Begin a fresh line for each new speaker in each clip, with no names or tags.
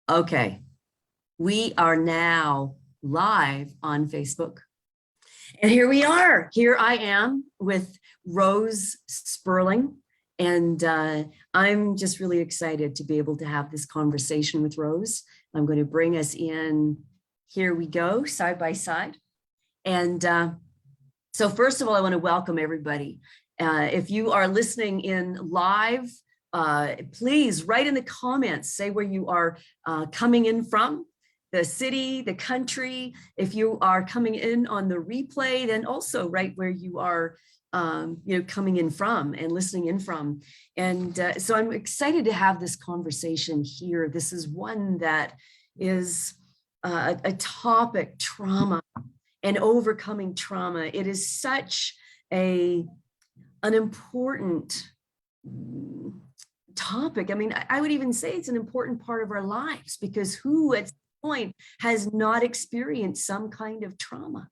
Okay, we are now live on Facebook. And here we are. Here I am with Rose Sperling. And I'm just really excited to be able to have this conversation with Rose. I'm going to bring us in. Here we go, side by side. And so first of all, I want to welcome everybody. If you are listening in live, please write in the comments, say where you are coming in from, the city, the country. If you are coming in on the replay, then also write where you are coming in from and listening in from. And so I'm excited to have this conversation here. This is one that is a topic, trauma and overcoming trauma. It is such an important topic. I mean, I would even say it's an important part of our lives, because who at some point has not experienced some kind of trauma?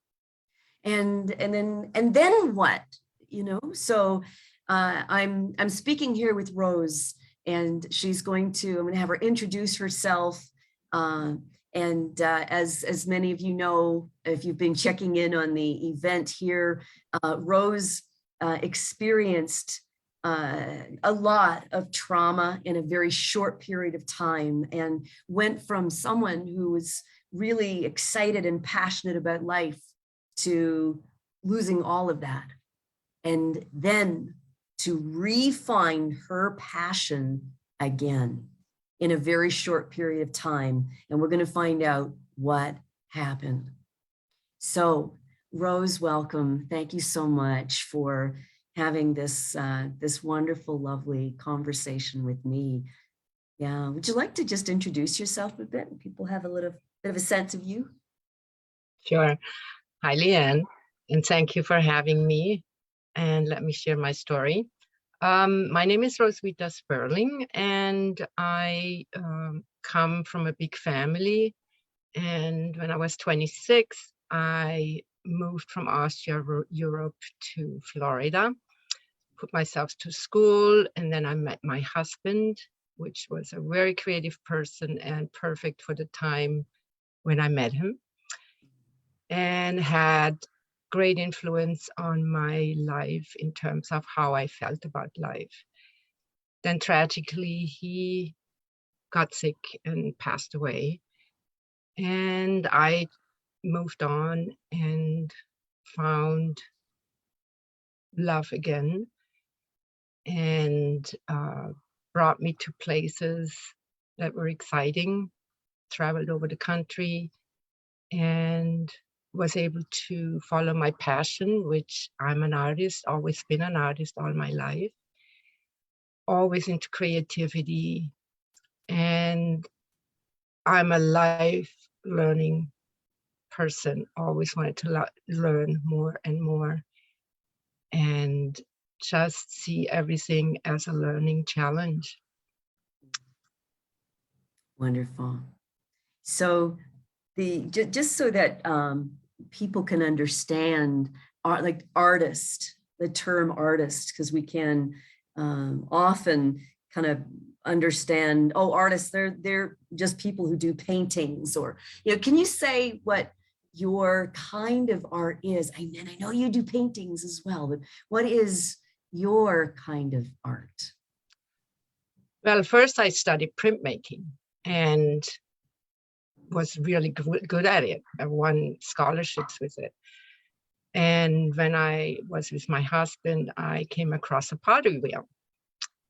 And then what? You know, so I'm speaking here with Rose, and I'm going to have her introduce herself. And as many of you know, if you've been checking in on the event here, Rose experienced a lot of trauma in a very short period of time, and went from someone who was really excited and passionate about life to losing all of that, and then to refine her passion again in a very short period of time. And we're going to find out what happened. So Rose, welcome. Thank you so much for having this wonderful, lovely conversation with me. Yeah, would you like to just introduce yourself a bit, and people have a little bit of a sense of you?
Sure. Hi, Leanne, and thank you for having me. And let me share my story. My name is Roswitha Sperling, and I come from a big family. And when I was 26, I moved from Austria, Europe to Florida, put myself to school, and then I met my husband, which was a very creative person and perfect for the time when I met him, and had great influence on my life in terms of how I felt about life. Then tragically, he got sick and passed away. And I moved on and found love again, and brought me to places that were exciting, traveled over the country, and was able to follow my passion, which I'm an artist, always been an artist all my life, always into creativity. And I'm a life learning person, always wanted to learn more and more, and just see everything as a learning challenge.
Wonderful. So just so that people can understand, like artist, the term artist, because we can often kind of understand, oh, artists, they're just people who do paintings, or, you know, can you say what your kind of art is? And I know you do paintings as well, but what is your kind of art?
Well, first I studied printmaking and was really good at it. I won scholarships with it. And when I was with my husband, I came across a pottery wheel.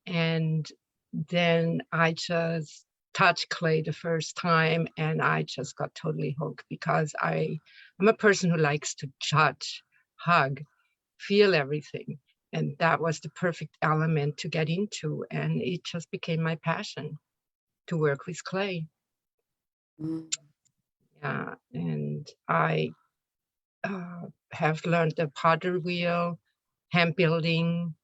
And then I just touched clay the first time, and I just got totally hooked, because I'm a person who likes to touch, hug, feel everything. And that was the perfect element to get into. And it just became my passion to work with clay. Yeah, and I have learned the pottery wheel, hand building,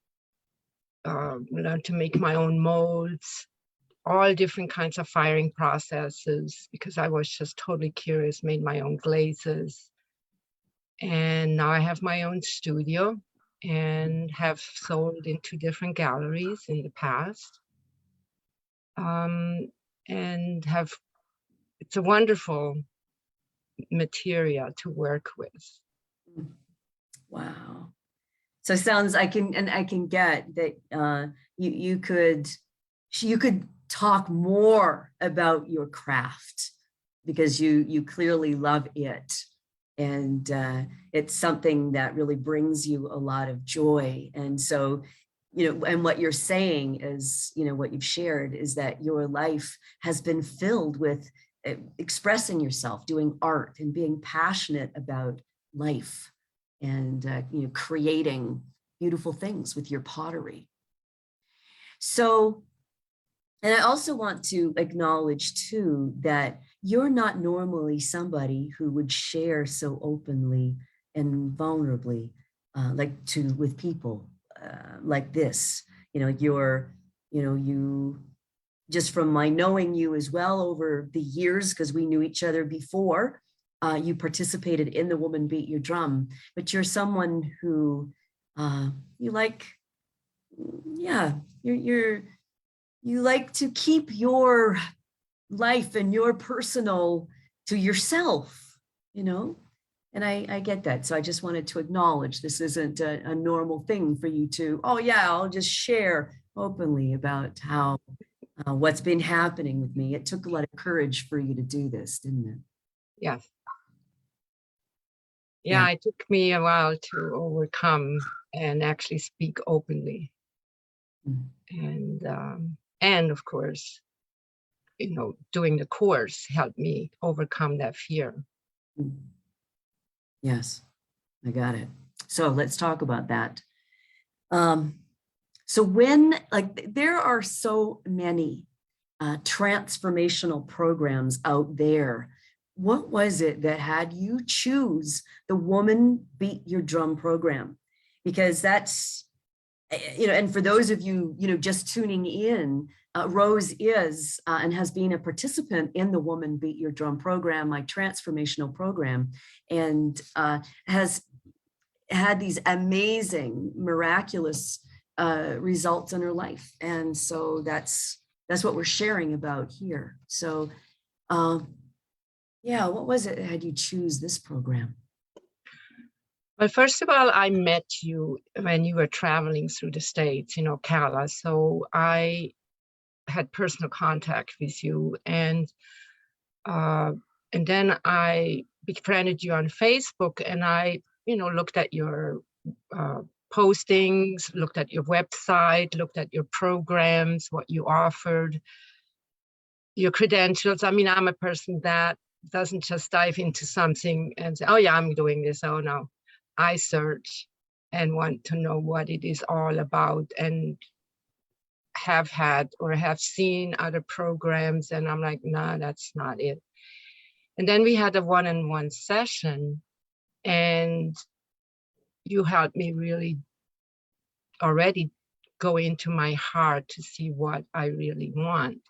learned to make my own molds, all different kinds of firing processes, because I was just totally curious, made my own glazes. And now I have my own studio and have sold into different galleries in the past. and it's a wonderful material to work with.
Wow. So it sounds I can get that you could talk more about your craft because you clearly love it, and it's something that really brings you a lot of joy. And so, and what you're saying is, what you've shared is that your life has been filled with expressing yourself, doing art, and being passionate about life, and creating beautiful things with your pottery. So, and I also want to acknowledge too that you're not normally somebody who would share so openly and vulnerably with people like this. You just from my knowing you as well over the years, because we knew each other before, you participated in the Woman Beat Your Drum, but you're someone who you like, yeah, you like to keep your life and your personal to yourself, and I get that. So I just wanted to acknowledge this isn't a normal thing for you to, oh yeah, I'll just share openly about how what's been happening with me. It took a lot of courage for you to do this, didn't it?
Yes. Yeah, it took me a while to overcome and actually speak openly. And of course, doing the course helped me overcome that fear.
Yes, I got it. So let's talk about that. So there are so many transformational programs out there. What was it that had you choose the Woman Beat Your Drum program? Because that's, and for those of you, just tuning in, Rose is and has been a participant in the Woman Beat Your Drum program, my transformational program, and has had these amazing, miraculous results in her life. And so that's what we're sharing about here. So yeah, what was it that had you choose this program?
Well, first of all, I met you when you were traveling through the States, Cala. So I had personal contact with you, and then I befriended you on Facebook, and I, looked at your postings, looked at your website, looked at your programs, what you offered, your credentials. I mean, I'm a person that doesn't just dive into something and say, oh yeah, I'm doing this. Oh no, I search and want to know what it is all about, and have had or have seen other programs, and I'm like, nah, that's not it. And then we had a one-on-one session, and you helped me really already go into my heart to see what I really want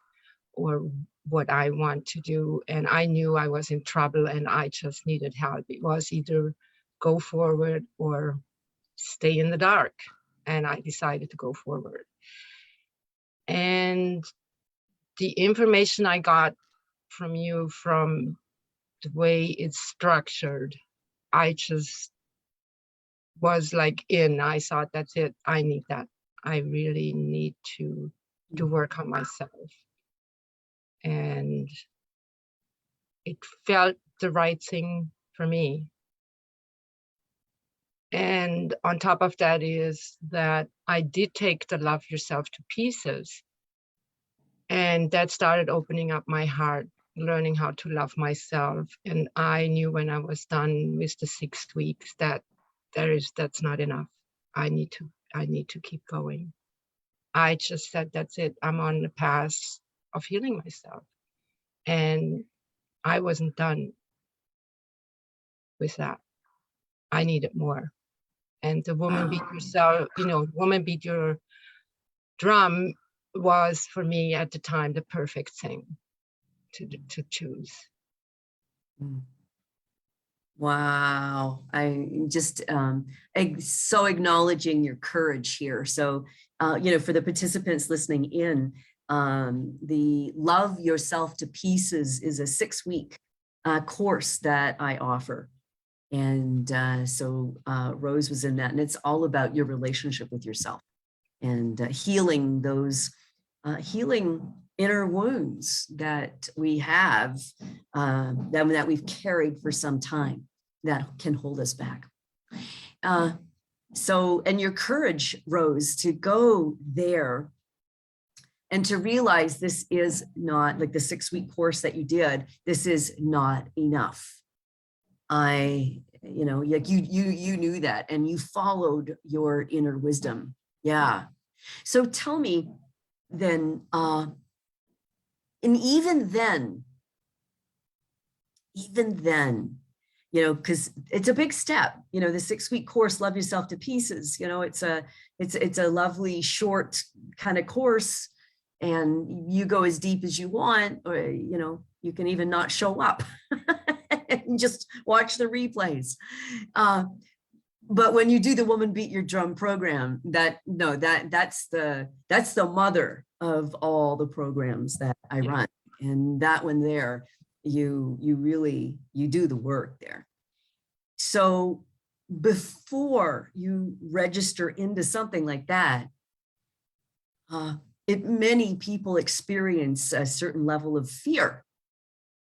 or what I want to do. And I knew I was in trouble and I just needed help. It was either go forward or stay in the dark. And I decided to go forward. And the information I got from you, from the way it's structured, I just was like I thought, that's it. I need that. I really need to work on myself. And it felt the right thing for me. And on top of that is that I did take the Love Yourself to pieces. And that started opening up my heart, learning how to love myself. And I knew when I was done with the 6 weeks that that's not enough. I need to keep going. I just said, that's it. I'm on the path of healing myself. And I wasn't done with that. I needed more. And the Woman Beat Yourself, Woman Beat Your Drum was for me at the time the perfect thing to choose.
Wow. I just so acknowledging your courage here. So, for the participants listening in, The Love Yourself to Pieces is a 6-week course that I offer. And so Rose was in that, and it's all about your relationship with yourself and healing those, healing inner wounds that we have, that we've carried for some time that can hold us back. So, and your courage, Rose, to go there and to realize this is not like the 6-week course that you did, this is not enough. You know, like you knew that and you followed your inner wisdom. Yeah. So tell me then, and even then, you know, because it's a big step, you know, the 6-week course, Love Yourself to Pieces, you know, it's a lovely short kind of course, and you go as deep as you want, or, you know, you can even not show up and just watch the replays. But when you do the Woman Beat Your Drum program, that's the mother of all the programs that I run. And that one there, you really do the work there. So before you register into something like that, many people experience a certain level of fear,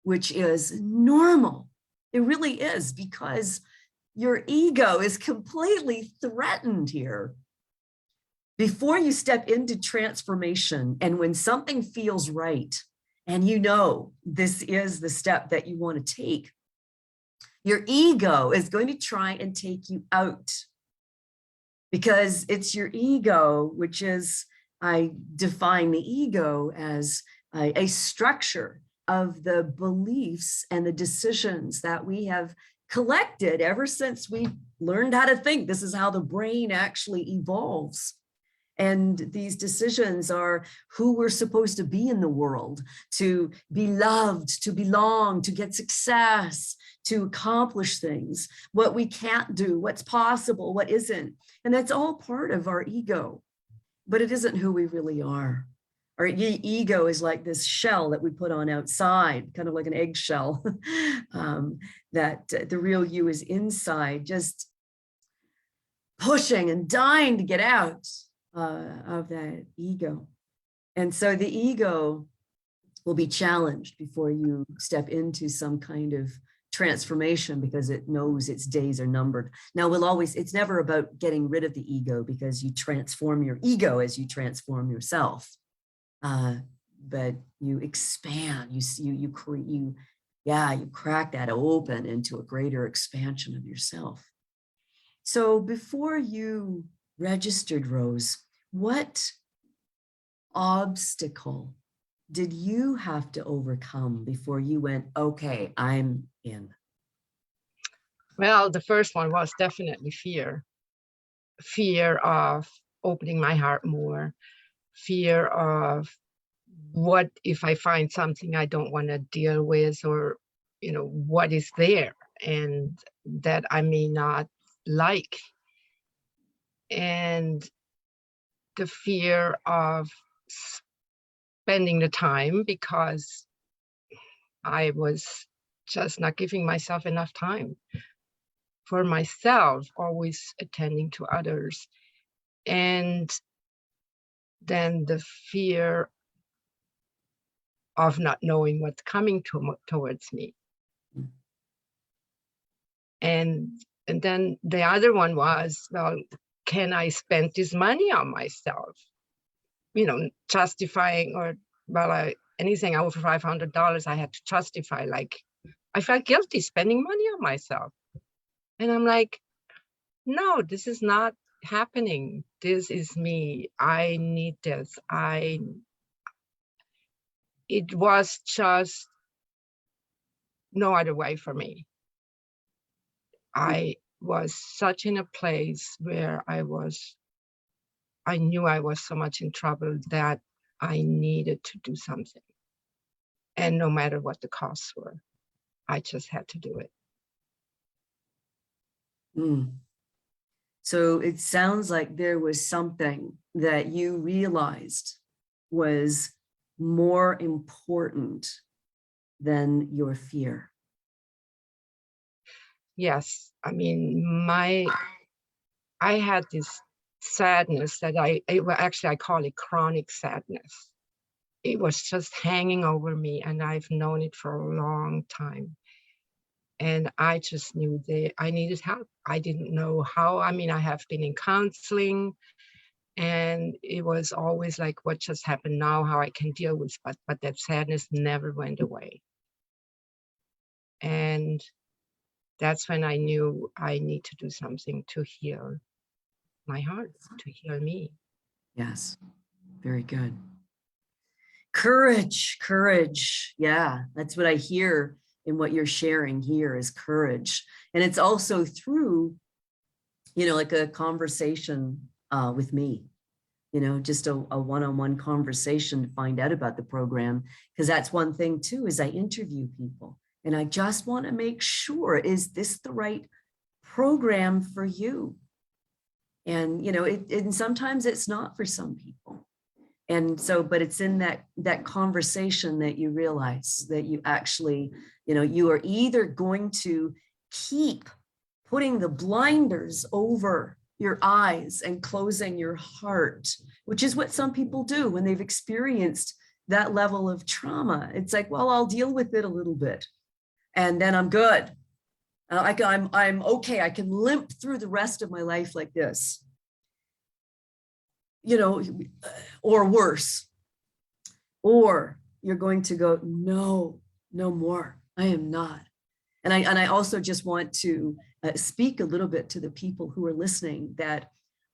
which is normal. It really is, because your ego is completely threatened here. Before you step into transformation, and when something feels right, and you know this is the step that you want to take, your ego is going to try and take you out, because it's your ego, which is, I define the ego as a structure of the beliefs and the decisions that we have collected ever since we learned how to think. This is how the brain actually evolves. And these decisions are who we're supposed to be in the world, to be loved, to belong, to get success, to accomplish things, what we can't do, what's possible, what isn't. And that's all part of our ego, but it isn't who we really are. Our ego is like this shell that we put on outside, kind of like an eggshell, that the real you is inside, just pushing and dying to get out of that ego. And so the ego will be challenged before you step into some kind of transformation, because it knows its days are numbered. Now, it's never about getting rid of the ego, because you transform your ego as you transform yourself. But you expand, you crack that open into a greater expansion of yourself. So before you registered, Rose, what obstacle did you have to overcome before you went, okay, I'm in?
Well, the first one was definitely fear. Fear of opening my heart more. Fear of, what if I find something I don't want to deal with, or, you know, what is there and that I may not like. And the fear of spending the time, because I was just not giving myself enough time for myself, always attending to others. And then the fear of not knowing what's coming towards me. And then the other one was, well, can I spend this money on myself? You know, justifying, or, well, anything over $500, I had to justify, like, I felt guilty spending money on myself. And I'm like, no, this is not happening. This is me. I need this. It was just no other way for me. I was such in a place where I knew I was so much in trouble that I needed to do something. And no matter what the costs were, I just had to do it.
So it sounds like there was something that you realized was more important than your fear?
Yes, I mean, I had this sadness that actually I call it chronic sadness. It was just hanging over me, and I've known it for a long time. And I just knew that I needed help. I didn't know how. I mean, I have been in counseling, and it was always like, what just happened now, how I can deal with, but that sadness never went away. And that's when I knew I need to do something to heal my heart, to heal me.
Yes, very good. Courage, courage. Yeah, that's what I hear in what you're sharing here is courage. And it's also through, like a conversation with me, just a one-on-one conversation to find out about the program. Because that's one thing too, is I interview people and I just want to make sure, is this the right program for you? And, and sometimes it's not for some people. And so, but it's in that conversation that you realize that you actually, you are either going to keep putting the blinders over your eyes and closing your heart, which is what some people do when they've experienced that level of trauma. It's like, well, I'll deal with it a little bit and then I'm good. I'm okay. I can limp through the rest of my life like this. Or worse, or you're going to go, no, no more. I am not. And I also just want to speak a little bit to the people who are listening that,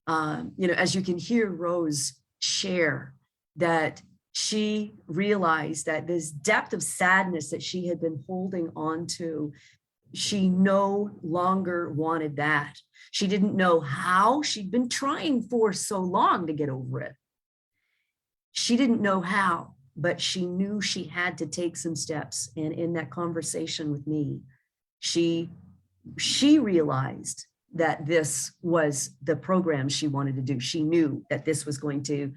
as you can hear Rose share, that she realized that this depth of sadness that she had been holding on to, she no longer wanted that. She didn't know how. She'd been trying for so long to get over it. She didn't know how, but she knew she had to take some steps. And in that conversation with me, she realized that this was the program she wanted to do. She knew that this was going to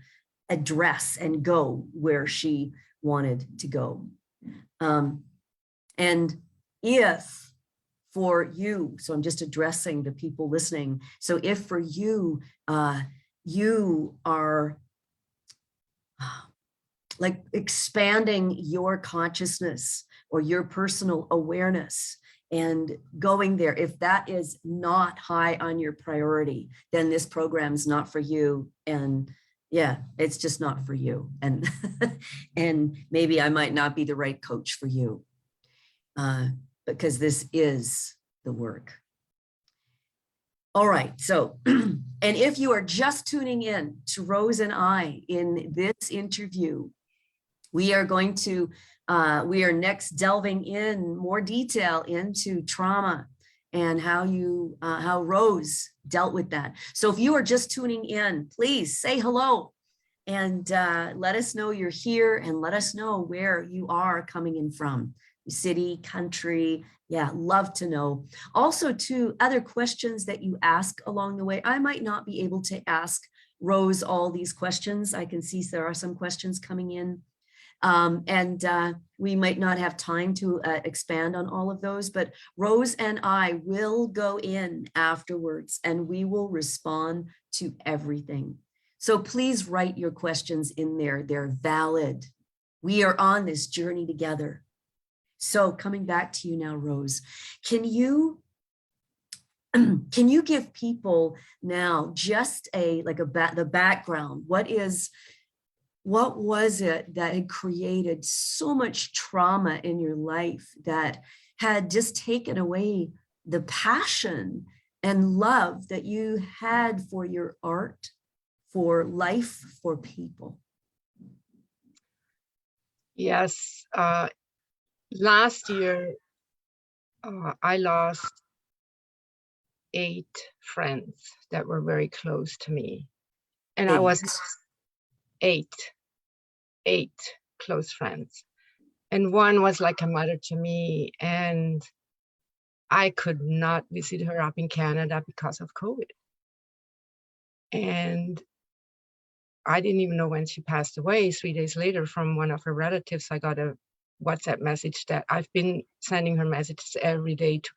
address and go where she wanted to go. And if for you, so I'm just addressing the people listening. So if for you, you are like expanding your consciousness or your personal awareness and going there, if that is not high on your priority, then this program is not for you. And yeah, it's just not for you. And and maybe I might not be the right coach for you, because this is the work. All right, so, and if you are just tuning in to Rose and I in this interview, we are going to, we are next delving in more detail into trauma and how Rose dealt with that. So if you are just tuning in, please say hello and let us know you're here and let us know where you are coming in from. City, country, yeah, love to know. Also, too, other questions that you ask along the way. I might not be able to ask Rose all these questions. I can see there are some questions coming in. And we might not have time to expand on all of those, but Rose and I will go in afterwards and we will respond to everything. So please write your questions in there. They're valid. We are on this journey together. So coming back to you now, Rose, can you give people now just the background? What was it that had created so much trauma in your life that had just taken away the passion and love that you had for your art, for life, for people?
Yes, last year I lost 8 friends that were very close to me, and I was 8 close friends, and one was like a mother to me, and I could not visit her up in Canada because of COVID. And I didn't even know when she passed away. 3 days later, from one of her relatives, I got a WhatsApp message that I've been sending her messages every day to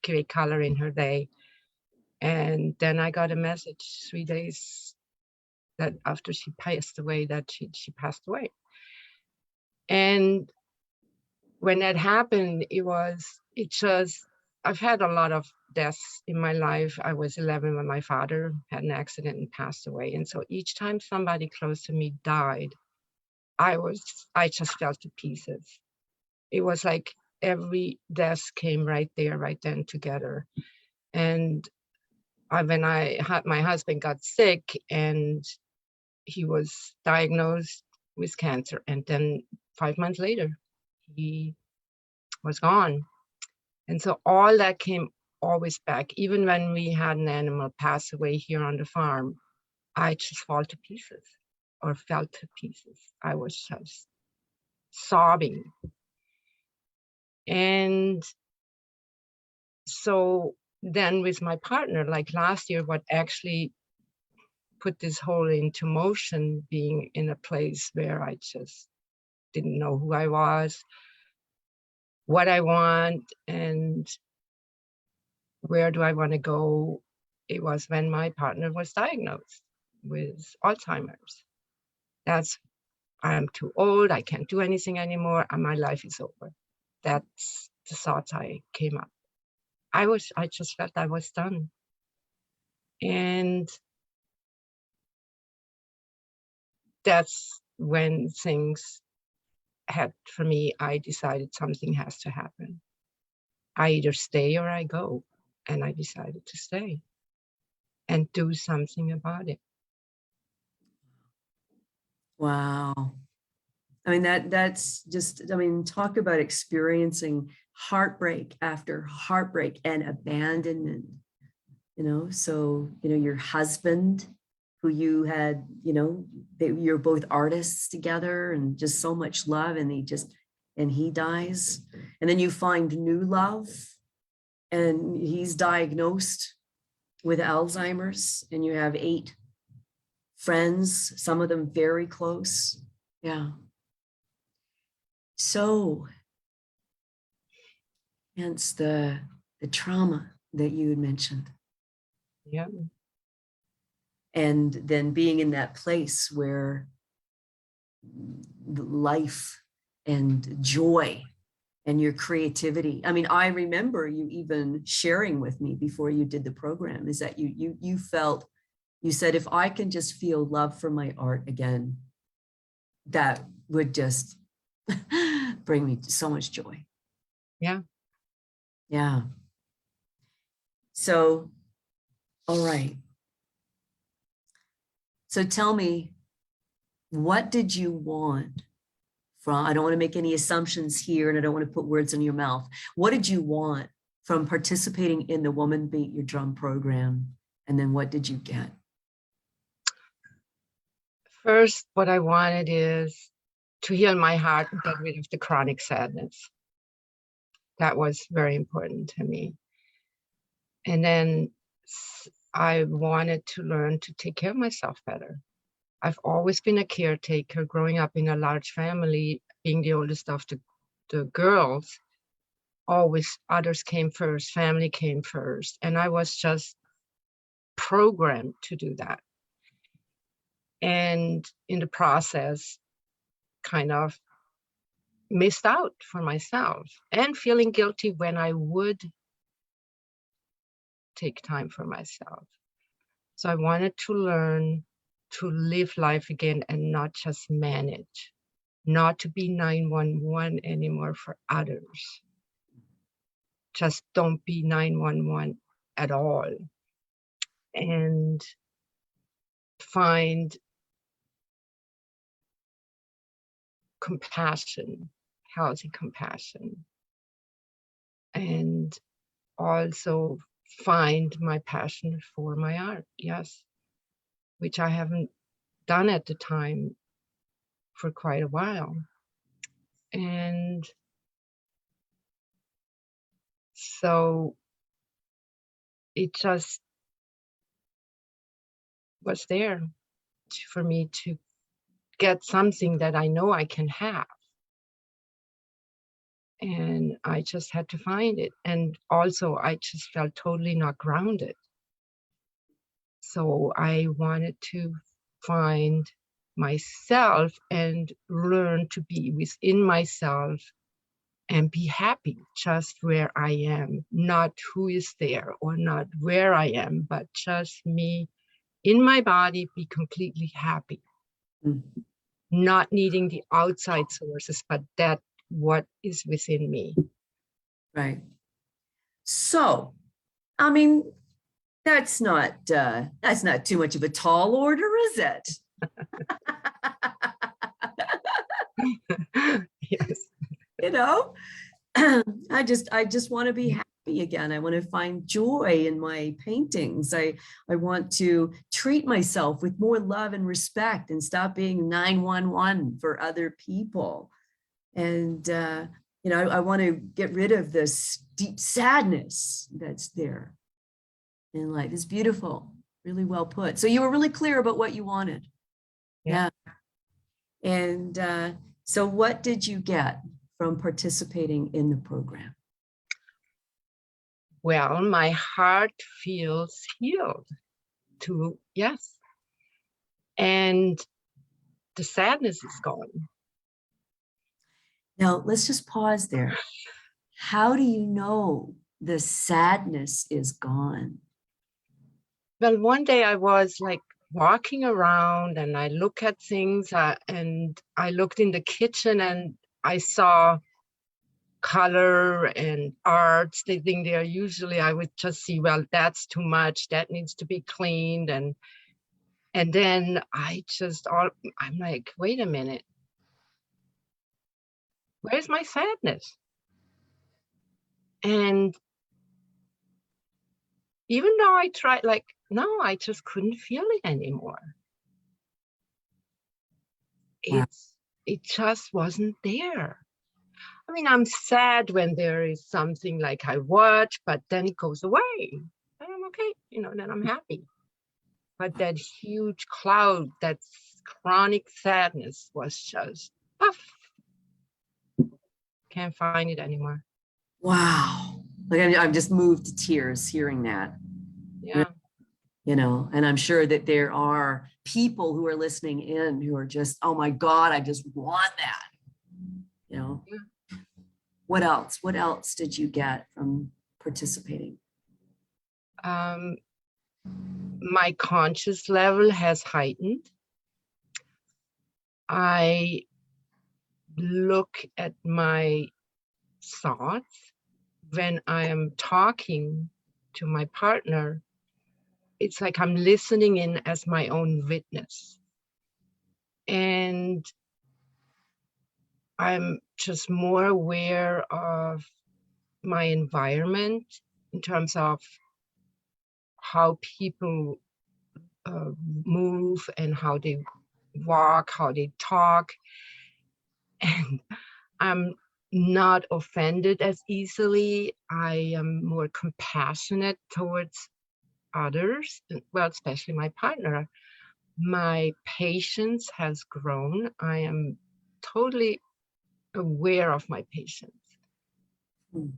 create color in her day. And then I got a message 3 days that after she passed away, that she passed away. And when that happened, I've had a lot of deaths in my life. I was 11 when my father had an accident and passed away. And so each time somebody close to me died, I just fell to pieces. It was like every death came right there, right then together. And when my husband got sick and he was diagnosed with cancer, and then 5 months later, he was gone. And so all that came always back. Even when we had an animal pass away here on the farm, I just fall to pieces or fell to pieces. I was just sobbing. And so then with my partner, like last year, what actually put this whole into motion, being in a place where I just didn't know who I was, what I want, and where do I want to go. It was when my partner was diagnosed with Alzheimer's. I'm too old, I can't do anything anymore, and my life is over. That's the thoughts I came up. I just felt I was done. And that's when things had, for me, I decided something has to happen. I either stay or I go. And I decided to stay and do something about it.
Wow. I mean, that's just, I mean, talk about experiencing heartbreak after heartbreak and abandonment, so, your husband who you had, you're both artists together and just so much love, and he dies. And then you find new love and he's diagnosed with Alzheimer's, and you have 8 friends, some of them very close. Yeah. So hence the trauma that you had mentioned.
Yeah.
And then being in that place where life and joy and your creativity. I mean, I remember you even sharing with me before you did the program, is that you felt, you said, if I can just feel love for my art again, that would just bring me so much joy.
Yeah.
Yeah. So, all right. So tell me, what did you want from, I don't want to make any assumptions here and I don't want to put words in your mouth. What did you want from participating in the Woman Beat Your Drum program? And then what did you get?
First, what I wanted is to heal my heart and get rid of the chronic sadness. That was very important to me. And then I wanted to learn to take care of myself better. I've always been a caretaker, growing up in a large family, being the oldest of the girls. Always others came first, family came first. And I was just programmed to do that. And in the process, kind of missed out for myself and feeling guilty when I would take time for myself. So I wanted to learn to live life again and not just manage, not to be 911 anymore for others. Just don't be 911 at all. And find compassion, healthy compassion. And also find my passion for my art, yes, which I haven't done at the time for quite a while. And so it just was there. for me to get something that I know I can have. And I just had to find it. And also I just felt totally not grounded. So I wanted to find myself and learn to be within myself and be happy just where I am, not who is there or not where I am, but just me in my body, be completely happy.
Mhm.
Not needing the outside sources, but that what is within me.
Right. So, I mean, that's not too much of a tall order, is it?
Yes.
You know, I just want to be happy again. I want to find joy in my paintings. I want to treat myself with more love and respect and stop being 911 for other people. And you know, I want to get rid of this deep sadness that's there in life. It's beautiful, really well put. So you were really clear about what you wanted.
Yeah.
And so what did you get from participating in the program?
Well, my heart feels healed too, yes. And the sadness is gone.
Now, let's just pause there. How do you know the sadness is gone?
Well, one day I was like walking around and I look at things and I looked in the kitchen and I saw color and arts. They think they are usually, I would just see, well, that's too much, that needs to be cleaned. And then I'm like, wait a minute, where's my sadness? And even though I tried, like, no, I just couldn't feel it anymore.
Wow.
It just wasn't there. I mean, I'm sad when there is something like I watch, but then it goes away. And I'm okay, then I'm happy. But that huge cloud, that chronic sadness was just, puff, can't find it anymore.
Wow. Like I'm just moved to tears hearing that.
Yeah.
You know, and I'm sure that there are people who are listening in who are just, oh my God, I just want that. You know,
Yeah.
what else? What else did you get from participating?
My conscious level has heightened. I look at my thoughts when I am talking to my partner. It's like I'm listening in as my own witness. And I'm just more aware of my environment in terms of how people move and how they walk, how they talk. And I'm not offended as easily. I am more compassionate towards others, well, especially my partner. My patience has grown. I am totally aware of my patience.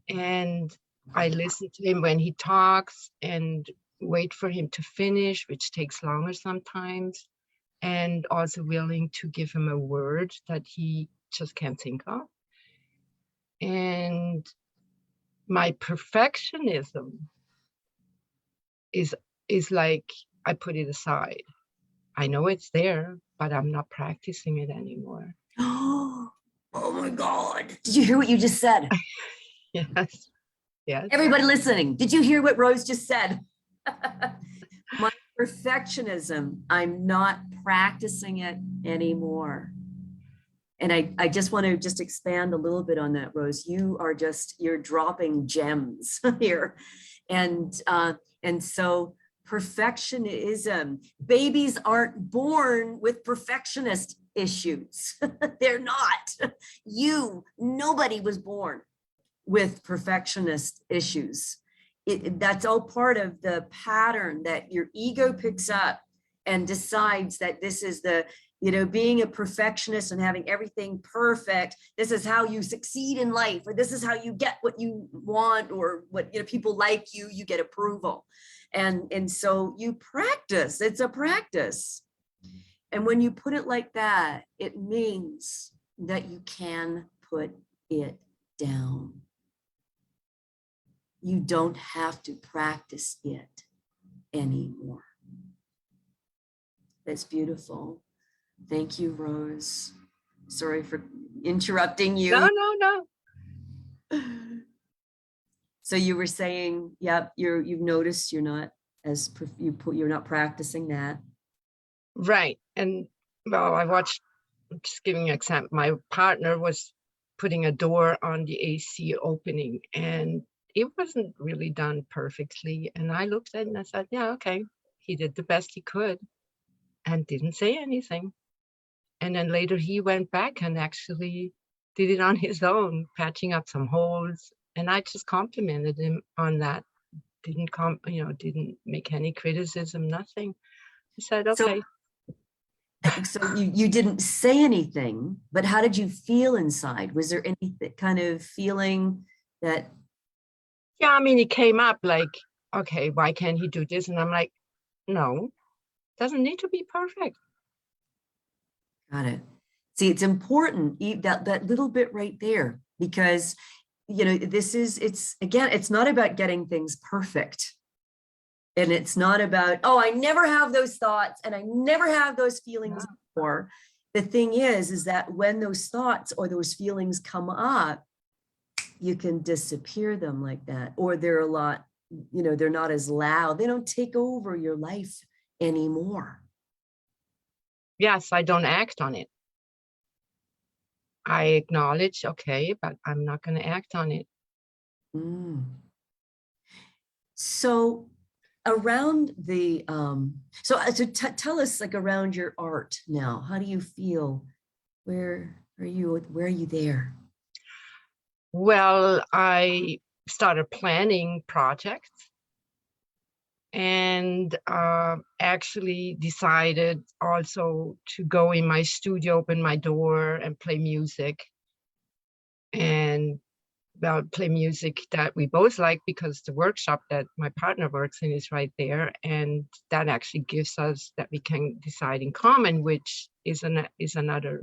And I listen to him when he talks and wait for him to finish, which takes longer sometimes, and also willing to give him a word that he just can't think of. And my perfectionism is like I put it aside. I know it's there, but I'm not practicing it anymore.
Oh my God. Did you hear what you just said?
Yes. Yes.
Everybody listening, did you hear what Rose just said? My perfectionism, I'm not practicing it anymore. And I just want to just expand a little bit on that, Rose. You're dropping gems here. And so perfectionism, babies aren't born with perfectionist issues. They're not. Nobody was born with perfectionist issues. That's all part of the pattern that your ego picks up and decides that this is the, being a perfectionist and having everything perfect, this is how you succeed in life, or this is how you get what you want, or what, people like you, you get approval. And so you practice, it's a practice. And when you put it like that, it means that you can put it down. You don't have to practice it anymore. That's beautiful. Thank you, Rose. Sorry for interrupting you.
No.
So you were saying, yep, you've noticed you're not you're not practicing that.
Right. And well, just giving an example, my partner was putting a door on the AC opening, and it wasn't really done perfectly. And I looked at it and I said, yeah, okay, he did the best he could and didn't say anything. And then later he went back and actually did it on his own, patching up some holes. And I just complimented him on that. Didn't make any criticism, nothing. I said, okay.
So you didn't say anything, but how did you feel inside? Was there any kind of feeling that?
Yeah, I mean, it came up like, okay, why can't he do this? And I'm like, no, doesn't need to be perfect.
Got it. See, it's important, that little bit right there, because, it's not about getting things perfect. And it's not about, oh, I never have those thoughts and I never have those feelings before. The thing is that when those thoughts or those feelings come up, you can disappear them like that, or they're they're not as loud. They don't take over your life anymore.
Yes, I don't act on it. I acknowledge, okay, but I'm not going to act on it.
So around the, tell us, like, around your art now, how do you feel? Where are you there?
Well, I started planning projects and actually decided also to go in my studio, open my door and play music. And play music that we both like, because the workshop that my partner works in is right there. And that actually gives us that we can decide in common, which is another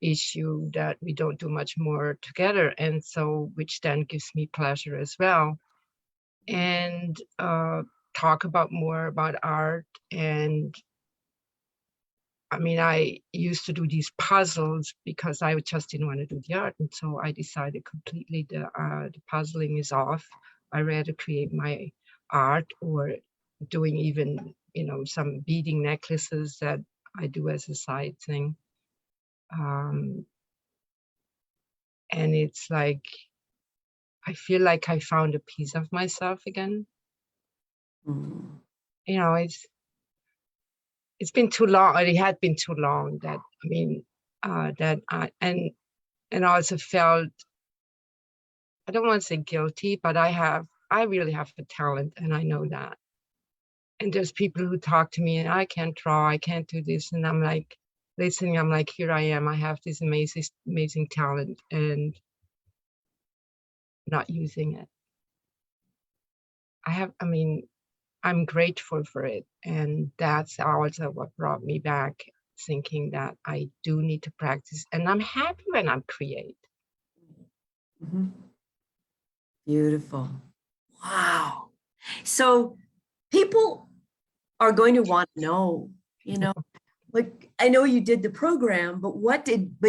issue that we don't do much more together. And so, which then gives me pleasure as well. And talk more about art. And I mean, I used to do these puzzles because I just didn't want to do the art. And so I decided completely the puzzling is off. I rather create my art, or doing even, some beading necklaces that I do as a side thing. And it's like, I feel like I found a piece of myself again. It's been too long. It had been too long that, I mean, that I, and also felt, I don't want to say guilty, but I really have a talent, and I know that. And there's people who talk to me and I can't draw, I can't do this. And I'm like, listening, I'm like, here I am. I have this amazing talent and not using it. I'm grateful for it. And that's also what brought me back, thinking that I do need to practice. And I'm happy when I'm create.
Beautiful. Wow. So people are going to want to know, like, I know you did the program, but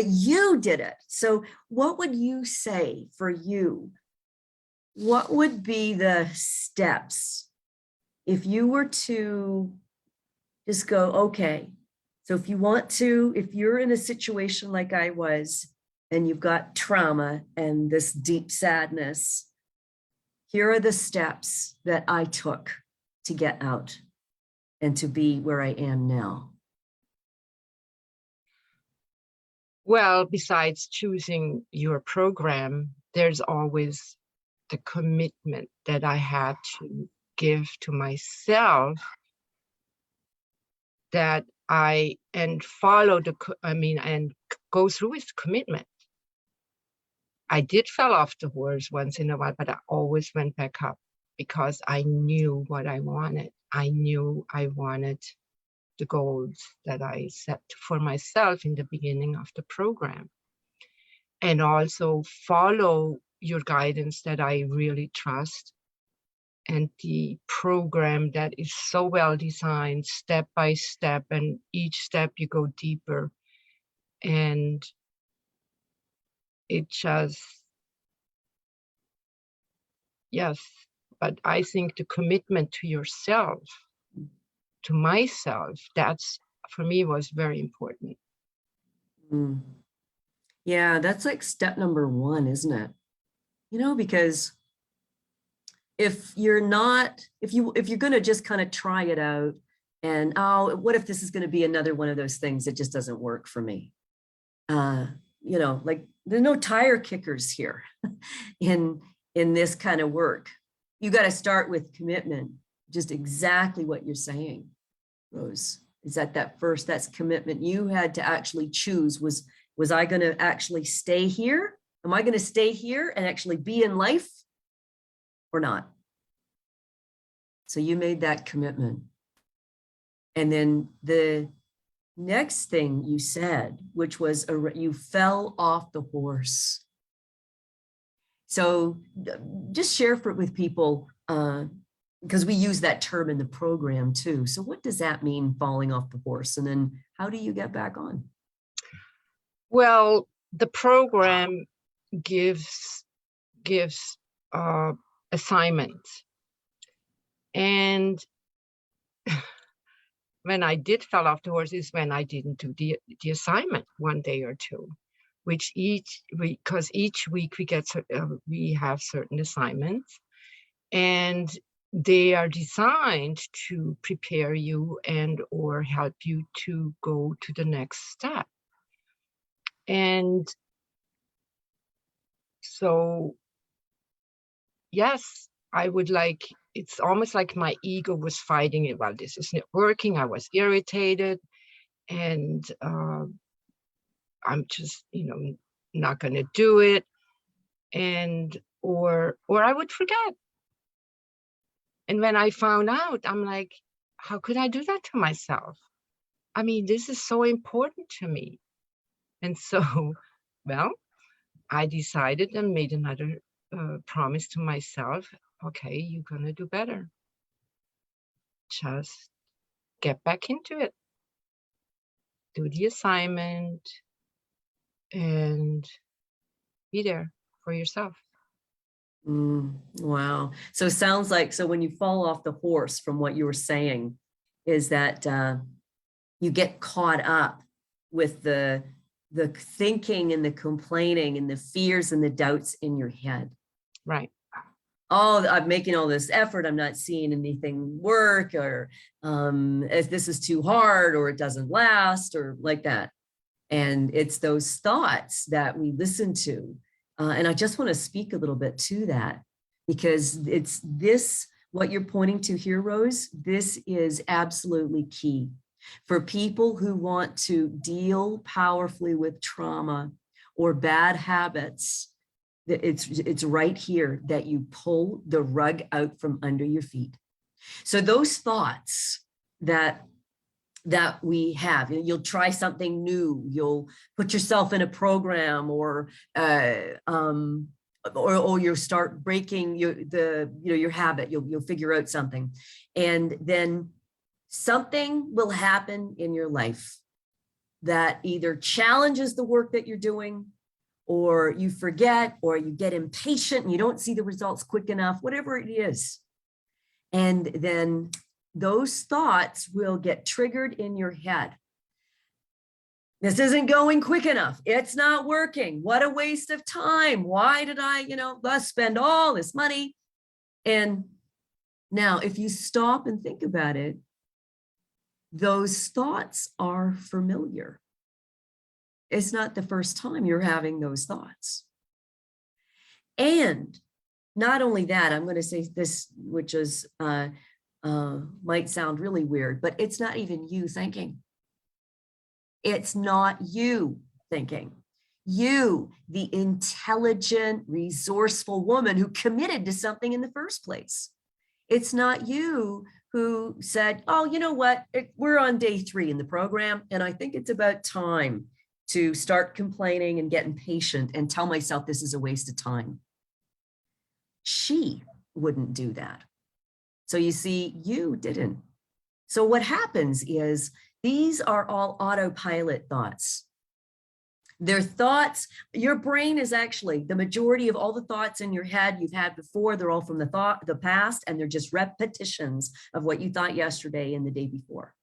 you did it. So what would you say for you? What would be the steps if you were to just go, okay, so if you're in a situation like I was, and you've got trauma and this deep sadness, here are the steps that I took to get out and to be where I am now.
Well, besides choosing your program, there's always the commitment that I had to give to myself that and follow and go through with commitment. I did fall off the horse once in a while, but I always went back up because I knew what I wanted. I knew I wanted the goals that I set for myself in the beginning of the program. And also follow your guidance that I really trust, and the program that is so well designed, step by step, and each step you go deeper. And it just, yes, but I think the commitment to yourself, to myself, that's for me was very important.
Mm. Yeah, that's like step number one, isn't it? You know, because if you're going to just kind of try it out and, oh, what if this is going to be another one of those things that just doesn't work for me? You know, like there's no tire kickers here in this kind of work. You got to start with commitment, just exactly what you're saying, Rose. Is that's commitment you had to actually choose. Was I going to actually stay here? Am I going to stay here and actually be in life or not? So you made that commitment. And then the next thing you said, which was you fell off the horse. So just share with people, because we use that term in the program too. So what does that mean, falling off the horse? And then how do you get back on?
Well, the program gives assignments. And when I did fall off the horse is when I didn't do the assignment one day or two, which because each week we have certain assignments, and they are designed to prepare you and or help you to go to the next step. And so, yes, I would like, it's almost like my ego was fighting it. Well, this isn't working. I was irritated, and I'm just, not going to do it. And, or I would forget. And when I found out, I'm like, how could I do that to myself? I mean, this is so important to me. And so, well, I decided and made another promise to myself. Okay, you're going to do better. Just get back into it. Do the assignment and be there for yourself.
Wow. So it sounds like, so when you fall off the horse, from what you were saying, is that you get caught up with the thinking and the complaining and the fears and the doubts in your head.
Right.
Oh, I'm making all this effort, I'm not seeing anything work, or if this is too hard, or it doesn't last, or like that. And it's those thoughts that we listen to. And I just want to speak a little bit to that, because it's this, what you're pointing to here, Rose, this is absolutely key for people who want to deal powerfully with trauma or bad habits. It's right here that you pull the rug out from under your feet. So those thoughts that we have, you'll try something new, you'll put yourself in a program, or you'll start breaking your habit, you'll figure out something, and then something will happen in your life that either challenges the work that you're doing, or you forget, or you get impatient and you don't see the results quick enough, whatever it is. And then those thoughts will get triggered in your head. This isn't going quick enough. It's not working. What a waste of time. Why did I, spend all this money? And now, if you stop and think about it, those thoughts are familiar. It's not the first time you're having those thoughts. And not only that, I'm going to say this, which is, might sound really weird, but it's not even you thinking. It's not you thinking. You, the intelligent, resourceful woman who committed to something in the first place. It's not you who said, oh, you know what? We're on day 3 in the program, and I think it's about time to start complaining and get impatient and tell myself this is a waste of time. She wouldn't do that. So you see, you didn't. So what happens is these are all autopilot thoughts. They're thoughts. Your brain is actually the majority of all the thoughts in your head you've had before. They're all from the past, and they're just repetitions of what you thought yesterday and the day before.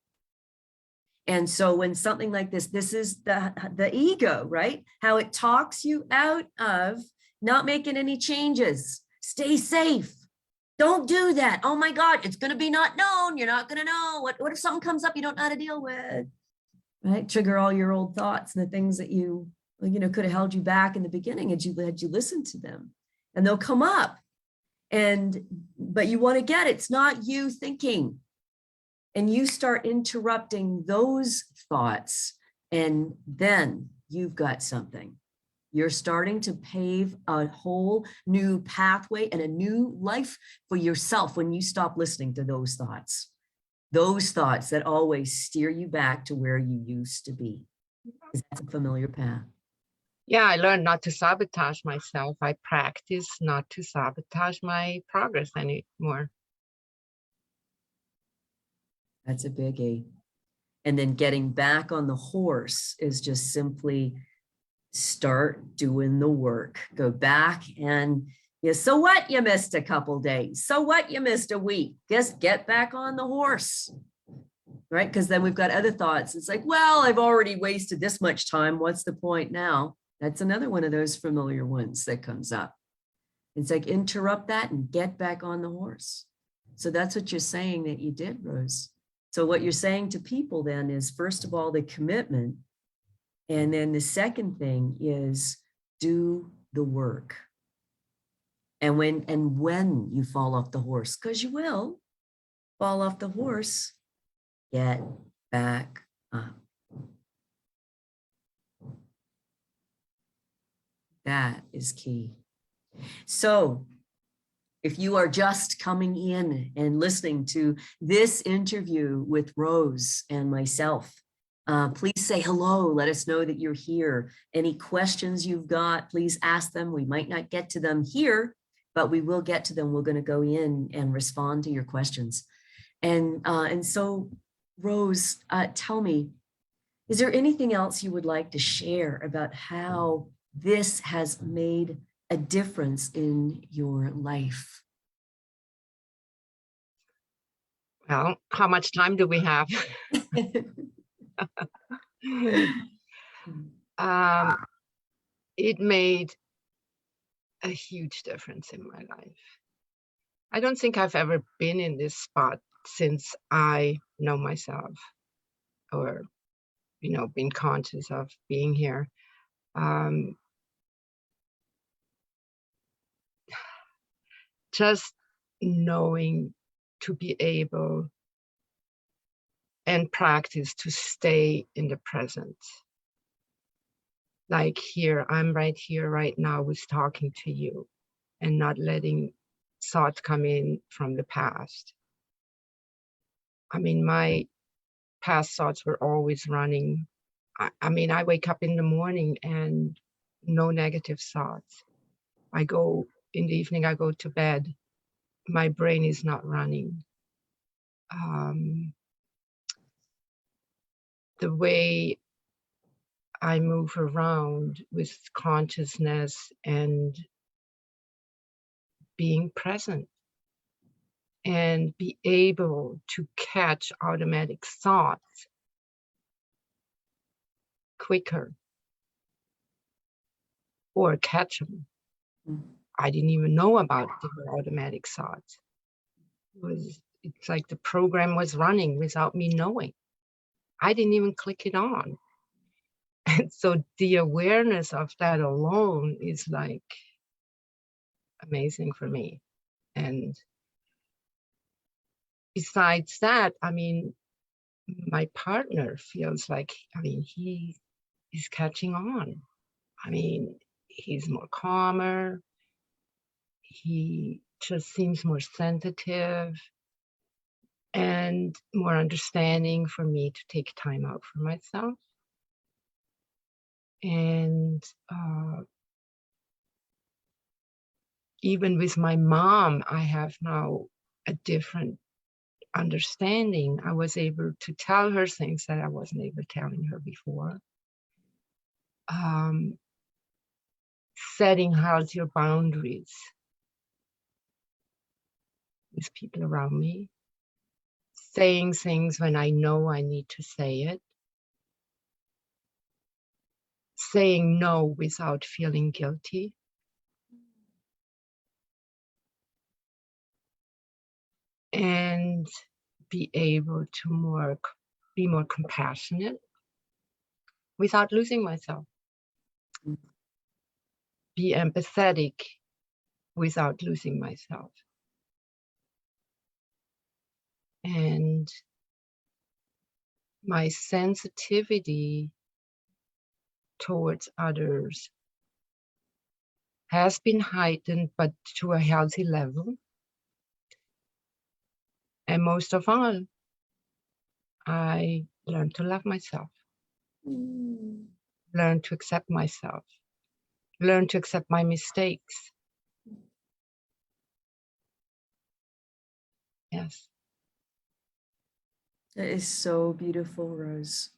And so when something like this is the ego, right? How it talks you out of not making any changes. Stay safe. Don't do that. Oh my God, it's going to be not known. You're not going to know. What if something comes up you don't know how to deal with? Right? Trigger all your old thoughts and the things that you could have held you back in the beginning had you listened to them. And they'll come up. But you want to get it. It's not you thinking. And you start interrupting those thoughts, and then you've got something. You're starting to pave a whole new pathway and a new life for yourself when you stop listening to those thoughts that always steer you back to where you used to be. That's a familiar path.
Yeah, I learned not to sabotage myself. I practice not to sabotage my progress anymore.
That's a biggie. And then getting back on the horse is just simply start doing the work. Go back and so what, you missed a couple days. So what, you missed a week. Just get back on the horse, right? Because then we've got other thoughts. It's like, well, I've already wasted this much time. What's the point now? That's another one of those familiar ones that comes up. It's like, interrupt that and get back on the horse. So that's what you're saying that you did, Rose. So what you're saying to people then is, first of all, the commitment. And then the second thing is do the work. And when you fall off the horse, because you will fall off the horse, get back up. That is key. So if you are just coming in and listening to this interview with Rose and myself, please say hello. Let us know that you're here. Any questions you've got, please ask them. We might not get to them here, but we will get to them. We're going to go in and respond to your questions. And so, Rose, tell me, is there anything else you would like to share about how this has made a difference in your life?
Well, how much time do we have? It made a huge difference in my life. I don't think I've ever been in this spot since I know myself, or, been conscious of being here. Just knowing to be able and practice to stay in the present. Like here, I'm right here, right now, with talking to you and not letting thoughts come in from the past. I mean, my past thoughts were always running. I wake up in the morning and no negative thoughts. In the evening, I go to bed. My brain is not running. The way I move around with consciousness and being present and be able to catch automatic thoughts quicker or catch them. I didn't even know about the automatic thoughts. It's like the program was running without me knowing. I didn't even click it on. And so the awareness of that alone is like amazing for me. And besides that, I mean, my partner feels like, I mean, he is catching on. I mean, he's more calmer. He just seems more sensitive and more understanding for me to take time out for myself. And even with my mom, I have now a different understanding. I was able to tell her things that I wasn't able telling her before. Setting healthier boundaries with people around me, saying things when I know I need to say it, saying no without feeling guilty, and be able to be more compassionate without losing myself. Be empathetic without losing myself. And my sensitivity towards others has been heightened, but to a healthy level. And most of all, I learned to love myself, learn to accept myself, learn to accept my mistakes. Yes.
That is so beautiful, Rose.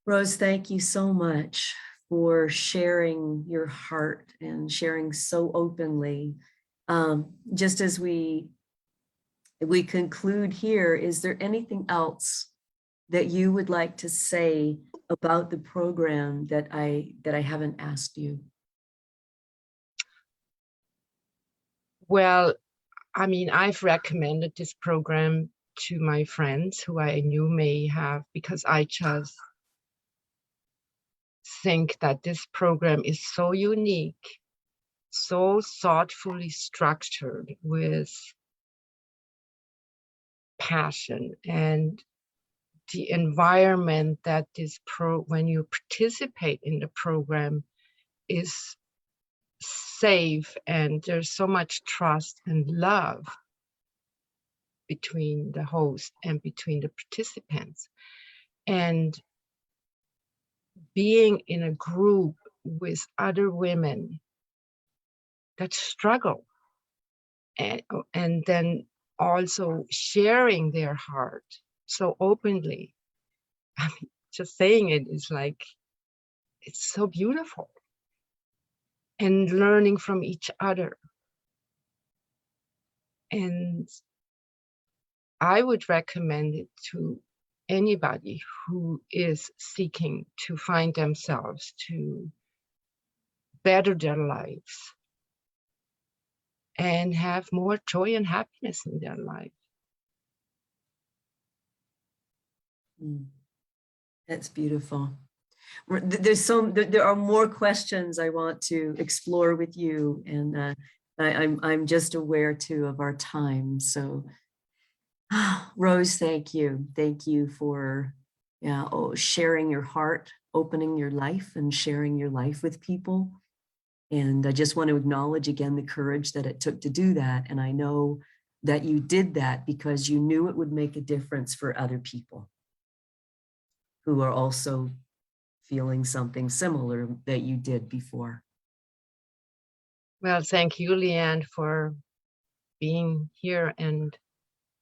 Rose, thank you so much for sharing your heart and sharing so openly. Just as we conclude here, is there anything else that you would like to say about the program that I haven't asked you?
Well, I mean, I've recommended this program to my friends who I knew may have, because I just think that this program is so unique, so thoughtfully structured with passion, and the environment that when you participate in the program is safe, and there's so much trust and love between the host and between the participants. And being in a group with other women that struggle, and then also sharing their heart so openly. I mean, just saying it is like, it's so beautiful. And learning from each other. And I would recommend it to anybody who is seeking to find themselves, to better their lives, and have more joy and happiness in their life.
That's beautiful. There are more questions I want to explore with you, and I'm just aware too of our time. So, Rose, thank you for sharing your heart, opening your life, and sharing your life with people. And I just want to acknowledge again the courage that it took to do that. And I know that you did that because you knew it would make a difference for other people who are also feeling something similar that you did before.
Well, thank you, Leanne, for being here and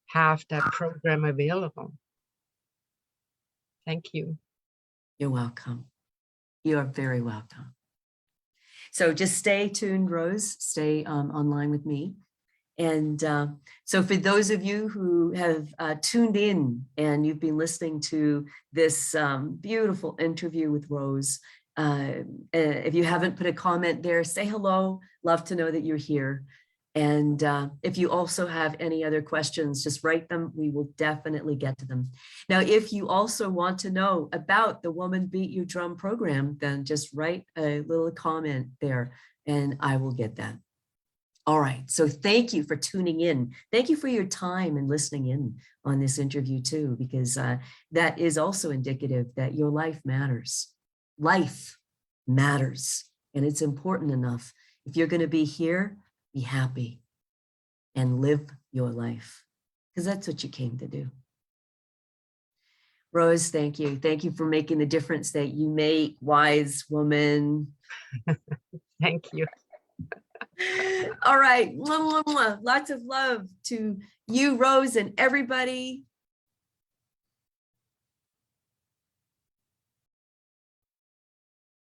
have that program available. Thank you.
You're welcome. You are very welcome. So just stay tuned, Rose. Stay online with me. And so for those of you who have tuned in and you've been listening to this beautiful interview with Rose, if you haven't put a comment there, say hello. Love to know that you're here. And if you also have any other questions, just write them. We will definitely get to them. Now, if you also want to know about the Woman Beat Your Drum program, then just write a little comment there and I will get that. All right. So thank you for tuning in. Thank you for your time and listening in on this interview too, because that is also indicative that your life matters. Life matters. And it's important enough. If you're going to be here, be happy and live your life, because that's what you came to do. Rose, thank you. Thank you for making the difference that you make, wise woman.
Thank you.
All right. Mwah, mwah, mwah. Lots of love to you, Rose, and everybody.